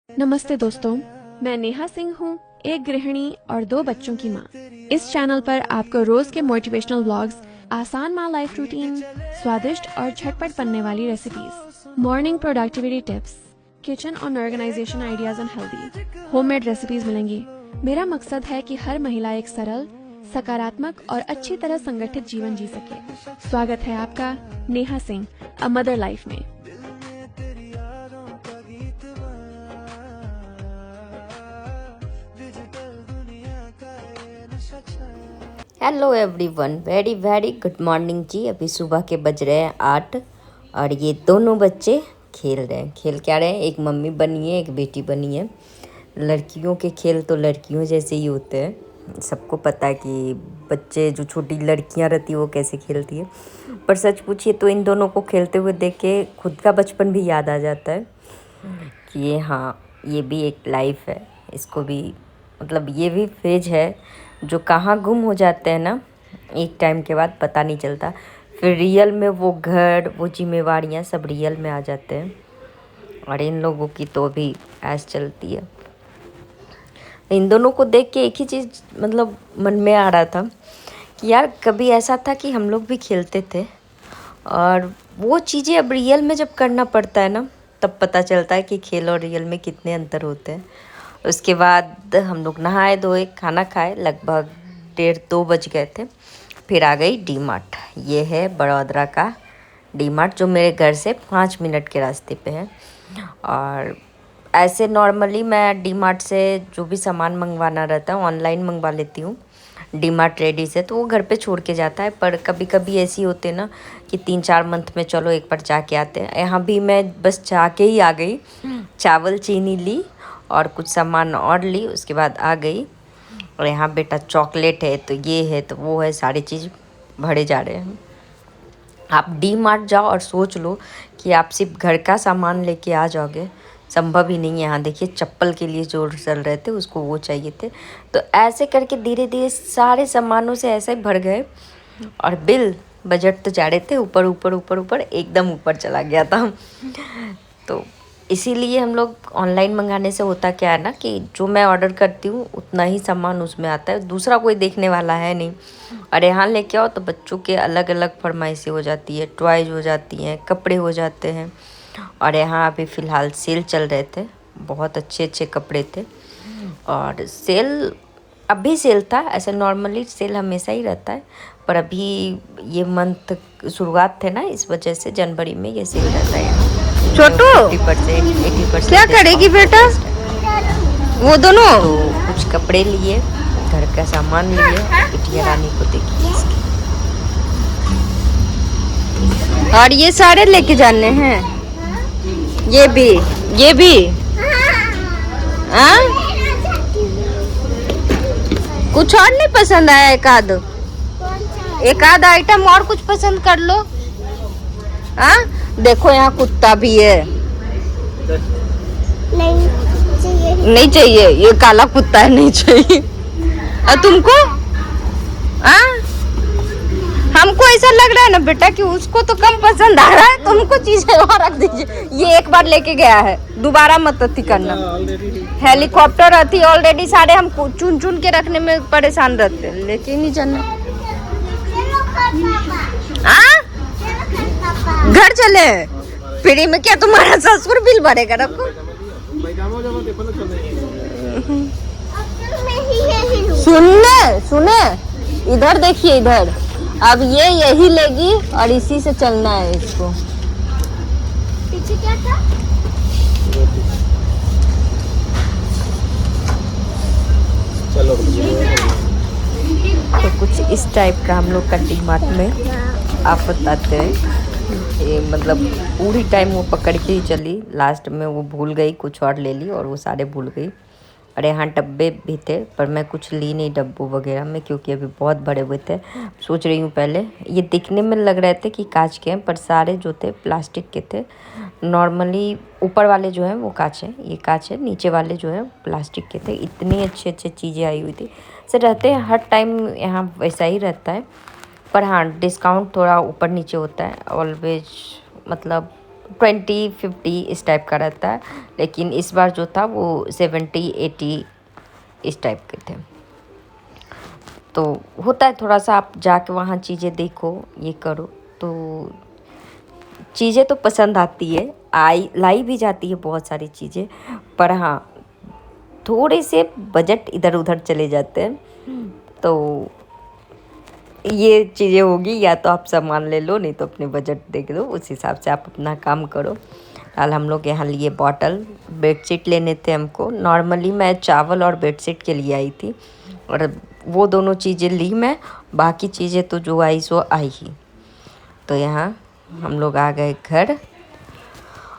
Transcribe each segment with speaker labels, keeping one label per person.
Speaker 1: नमस्ते दोस्तों, मैं नेहा सिंह हूँ, एक गृहिणी और 2 बच्चों की माँ। इस चैनल पर आपको रोज के मोटिवेशनल व्लॉग्स, आसान माँ लाइफ रूटीन, स्वादिष्ट और झटपट बनने वाली recipes, morning productivity tips, kitchen और organisation ideas and healthy homemade recipes मिलेंगी। मेरा मकसद है कि हर महिला एक सरल, सकारात्मक और अच्छी तरह संगठित जीवन जी सके। स्वागत है आपका Neha Singh a mother life में।
Speaker 2: Hello everyone, very very good morning जी। अभी सुबह के बज रहे हैं 8 और ये दोनों बच्चे खेल रहे हैं। खेल क्या रहे हैं? एक मम्मी बनी है, एक बेटी बनी है। लड़कियों के खेल तो लड़कियों जैसे ही होते हैं। सबको पता है कि बच्चे जो छोटी लड़कियां रहती है वो कैसे खेलती है। पर सच पूछिए तो इन दोनों को खेलते हुए देख के खुद का बचपन भी याद आ जाता है कि ये भी एक लाइफ है। इसको भी मतलब ये भी फेज है जो कहाँ गुम हो जाते हैं ना, एक टाइम के बाद पता नहीं चलता। फिर रियल में वो घर, वो जिम्मेवारियाँ सब रियल में आ जाते हैं। और इन लोगों की तो भी ऐश चलती है। इन दोनों को देख के एक ही चीज़ मतलब मन में आ रहा था कि यार कभी ऐसा था कि हम लोग भी खेलते थे और वो चीज़ें अब रियल में जब करना पड़ता है ना, तब पता चलता है कि खेल और रियल में कितने अंतर होते हैं। उसके बाद हम लोग नहाए धोए, खाना खाए, लगभग 1:30-2 बज गए थे। फिर आ गई डी मार्ट। ये है बड़ौदा का डी मार्ट जो मेरे घर से 5 मिनट के रास्ते पे है। और ऐसे नॉर्मली मैं डी मार्ट से जो भी सामान मंगवाना रहता है ऑनलाइन मंगवा लेती हूँ डी मार्ट रेडी से, तो वो घर पे छोड़ के जाता है। पर कभी कभी ऐसी होते ना कि 3-4 मंथ में चलो एक बार जाके आते हैं। यहाँ भी मैं बस जाके ही आ गई, चावल चीनी ली और कुछ सामान और ली, उसके बाद आ गई। और यहाँ बेटा चॉकलेट है तो ये है तो वो है, सारी चीज़ भरे जा रहे हैं। आप डी मार्ट जाओ और सोच लो कि आप सिर्फ घर का सामान लेके आ जाओगे, संभव ही नहीं है। यहाँ देखिए चप्पल के लिए जो चल रहे थे उसको वो चाहिए थे। तो ऐसे करके धीरे धीरे सारे सामानों से ऐसे भर गए और बिल बजट तो जा रहे थे ऊपर ऊपर ऊपर ऊपर, एकदम ऊपर चला गया था। तो इसीलिए हम लोग ऑनलाइन मंगाने से होता क्या है ना कि जो मैं ऑर्डर करती हूँ उतना ही सामान उसमें आता है, दूसरा कोई देखने वाला है नहीं। और यहाँ लेके आओ तो बच्चों के अलग अलग फरमाइशें हो जाती है, टॉयज हो जाती हैं, कपड़े हो जाते हैं। और यहाँ अभी फ़िलहाल सेल चल रहे थे, बहुत अच्छे अच्छे कपड़े थे। और सेल अभी सेल था, ऐसे नॉर्मली सेल हमेशा ही रहता है, पर अभी ये मंथ शुरुआत थे ना, इस वजह से जनवरी में ये सेल रहता है यहाँ।
Speaker 3: छोटू
Speaker 2: 50%, 80%
Speaker 3: क्या करेगी बेटा? वो दोनों
Speaker 2: तो कुछ कपड़े लिए, घर का सामान लिए, बिटिया रानी को देखिए इसकी।
Speaker 3: और ये सारे लेके जाने हैं, ये भी हाँ? कुछ और नहीं पसंद आया? एक आध आइटम और कुछ पसंद कर लो। हाँ, देखो यहाँ कुत्ता भी है। नहीं चाहिए, ये काला कुत्ता है, नहीं चाहिए। और तुमको? हाँ, हमको ऐसा लग रहा है ना बेटा कि उसको तो कम पसंद आ रहा है, तुमको चीजें और रख दीजिए। ये एक बार लेके गया है, दोबारा मत अति करना। हेलीकॉप्टर अति ऑलरेडी सारे हम चुन चुन के रखने में परेशान रहते हैं, लेके नहीं जाना। हाँ, घर चले फ्री में? क्या तुम्हारा ससुर बिल भरेगा? रखो। सुने इधर देखिए, इधर अब ये यही लेगी और इसी से चलना है इसको। पीछे क्या था?
Speaker 2: चलो तो कुछ इस टाइप का हम लोग का डी मार्ट में आफत आते हैं। ये मतलब पूरी टाइम वो पकड़ के ही चली, लास्ट में वो भूल गई, कुछ और ले ली और वो सारे भूल गई। और यहाँ डब्बे भी थे पर मैं कुछ ली नहीं डब्बों वगैरह में, क्योंकि अभी बहुत बड़े हुए थे। सोच रही हूँ पहले, ये दिखने में लग रहे थे कि कांच के हैं पर सारे जो थे प्लास्टिक के थे। नॉर्मली ऊपर वाले जो हैं वो कांच है, ये कांच है, नीचे वाले जो है प्लास्टिक के थे। इतनी अच्छी अच्छी चीज़ें आई हुई थी। से रहते हैं हर टाइम यहाँ वैसा ही रहता है, पर हाँ डिस्काउंट थोड़ा ऊपर नीचे होता है ऑलवेज। मतलब 20-50 इस टाइप का रहता है, लेकिन इस बार जो था वो 70-80 इस टाइप के थे। तो होता है थोड़ा सा, आप जाके वहाँ चीज़ें देखो, ये करो, तो चीज़ें तो पसंद आती है, लाई भी जाती है बहुत सारी चीज़ें, पर हाँ थोड़े से बजट इधर उधर चले जाते हैं। तो ये चीज़ें होगी, या तो आप सामान ले लो, नहीं तो अपने बजट देख लो, उस हिसाब से आप अपना काम करो। फिलहाल हम लोग यहाँ लिए बॉटल, बेडशीट लेने थे हमको। नॉर्मली मैं चावल और बेडशीट के लिए आई थी, और वो दोनों चीज़ें ली मैं, बाकी चीज़ें तो जो आई सो आई ही। तो यहाँ हम लोग आ गए घर,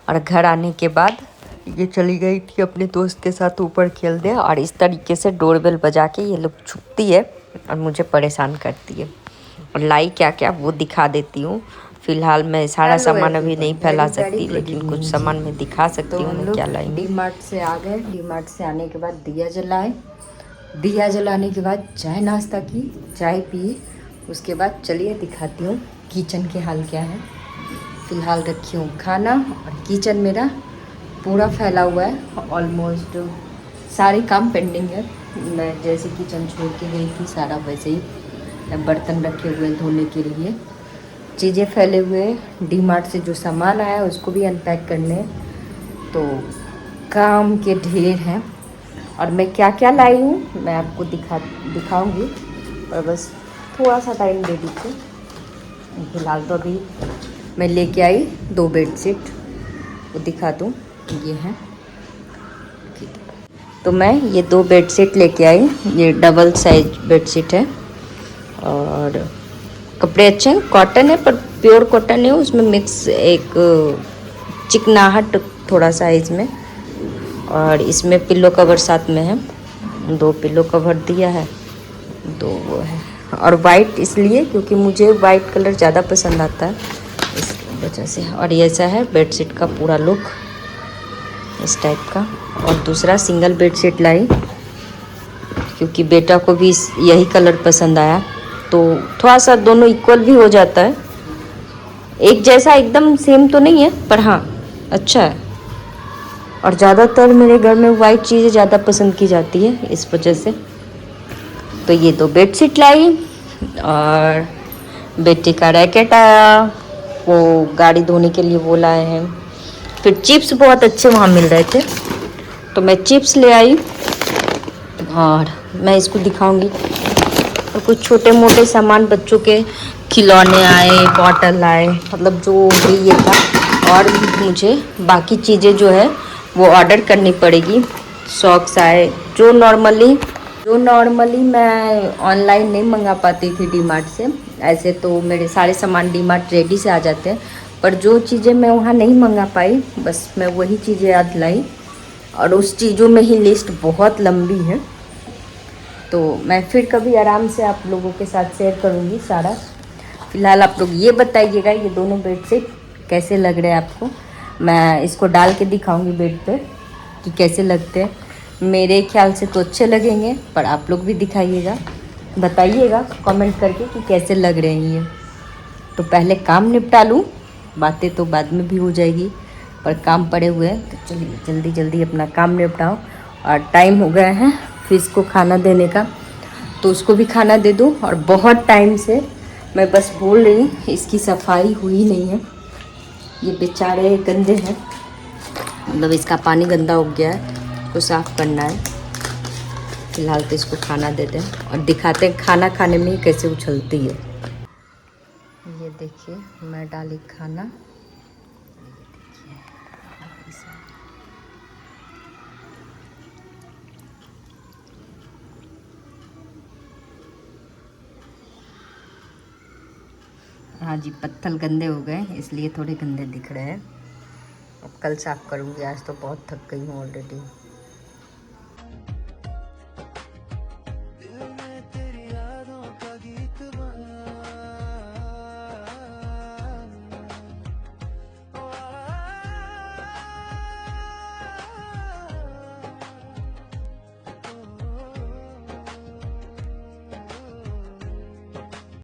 Speaker 2: और घर आने के बाद ये चली गई थी अपने दोस्त के साथ ऊपर खेलने, और इस तरीके से डोरबेल बजा के ये लोग छुपती है और मुझे परेशान करती है। और लाई क्या क्या वो दिखा देती हूँ। फिलहाल मैं सारा सामान अभी नहीं फैला सकती, लेकिन कुछ सामान मैं दिखा सकती हूँ मैं क्या लाई।
Speaker 3: डी-मार्ट से आ गए। डी-मार्ट से आने के बाद दिया जलाए, दिया जलाने के बाद चाय नाश्ता की, चाय पी, उसके बाद चलिए दिखाती हूँ किचन के हाल क्या है। फ़िलहाल रखी हूँ खाना, और किचन मेरा पूरा फैला हुआ है, ऑलमोस्ट सारे काम पेंडिंग है। मैं जैसे किचन छोड़ के गई थी सारा वैसे ही, बर्तन रखे हुए धोने के लिए, चीज़ें फैले हुए। डी-मार्ट से जो सामान आया उसको भी अनपैक करने, तो काम के ढेर हैं। और मैं क्या क्या लाई हूँ मैं आपको दिखाऊंगी, पर बस थोड़ा सा टाइम दे दीजिए। फिलहाल तो अभी मैं लेके आई 2 बेडशीट, वो दिखा दूँ, ये हैं। तो मैं ये 2 बेडशीट लेके आई, ये डबल साइज बेडशीट है, और कपड़े अच्छे हैं, कॉटन है पर प्योर कॉटन है, उसमें मिक्स एक चिकनाहट थोड़ा सा है इसमें। और इसमें पिल्लो कवर साथ में है, 2 पिल्लो कवर दिया है, 2 वो है। और वाइट इसलिए क्योंकि मुझे वाइट कलर ज़्यादा पसंद आता है, इस वजह से। और ये ऐसा है बेडशीट का पूरा लुक, इस टाइप का। और दूसरा सिंगल बेडशीट लाई क्योंकि बेटा को भी यही कलर पसंद आया, तो थोड़ा सा दोनों इक्वल भी हो जाता है, एक जैसा एकदम सेम तो नहीं है, पर हाँ अच्छा है। और ज़्यादातर मेरे घर में वाइट चीज़ें ज़्यादा पसंद की जाती है, इस वजह से। तो ये 2 बेडशीट लाई, और बेटे का रैकेट आया, वो गाड़ी धोने के लिए वो लाए हैं। फिर चिप्स बहुत अच्छे वहाँ मिल रहे थे, तो मैं चिप्स ले आई, और मैं इसको दिखाऊंगी। और कुछ छोटे मोटे सामान बच्चों के खिलौने आए, बॉटल आए, मतलब जो भी ये था। और मुझे बाकी चीज़ें जो है वो ऑर्डर करनी पड़ेगी। सॉक्स आए, जो नॉर्मली मैं ऑनलाइन नहीं मंगा पाती थी डी-मार्ट से। ऐसे तो मेरे सारे सामान डी-मार्ट रेडी से आ जाते हैं, पर जो चीज़ें मैं वहाँ नहीं मंगा पाई, बस मैं वही चीज़ें याद लाई। और उस चीज़ों में ही लिस्ट बहुत लंबी है, तो मैं फिर कभी आराम से आप लोगों के साथ शेयर करूँगी सारा। फ़िलहाल आप लोग ये बताइएगा ये दोनों बेडशीट कैसे लग रहे हैं आपको। मैं इसको डाल के दिखाऊंगी बेड पे कि कैसे लगते हैं। मेरे ख्याल से तो अच्छे लगेंगे, पर आप लोग भी दिखाइएगा, बताइएगा कमेंट करके कि कैसे लग रहे हैं ये। तो पहले काम निपटा लूँ, बातें तो बाद में भी हो जाएगी, पर काम पड़े हुए हैं, तो चलिए जल्दी जल्दी अपना काम निपटाओ। और टाइम हो गया है फिश को खाना देने का, तो उसको भी खाना दे दूँ। और बहुत टाइम से मैं बस बोल रही हूँ, इसकी सफाई हुई नहीं है, ये बेचारे गंदे हैं, मतलब इसका पानी गंदा हो गया है, तो साफ़ करना है। फिलहाल तो इसको खाना देते हैं और दिखाते हैं खाना खाने में कैसे उछलती है। ये देखिए मैं डाली खाना, हाँ जी, पत्थर गंदे हो गए इसलिए थोड़े गंदे दिख रहे हैं। अब कल साफ़ करूँगी, आज तो बहुत थक गई हूँ ऑलरेडी।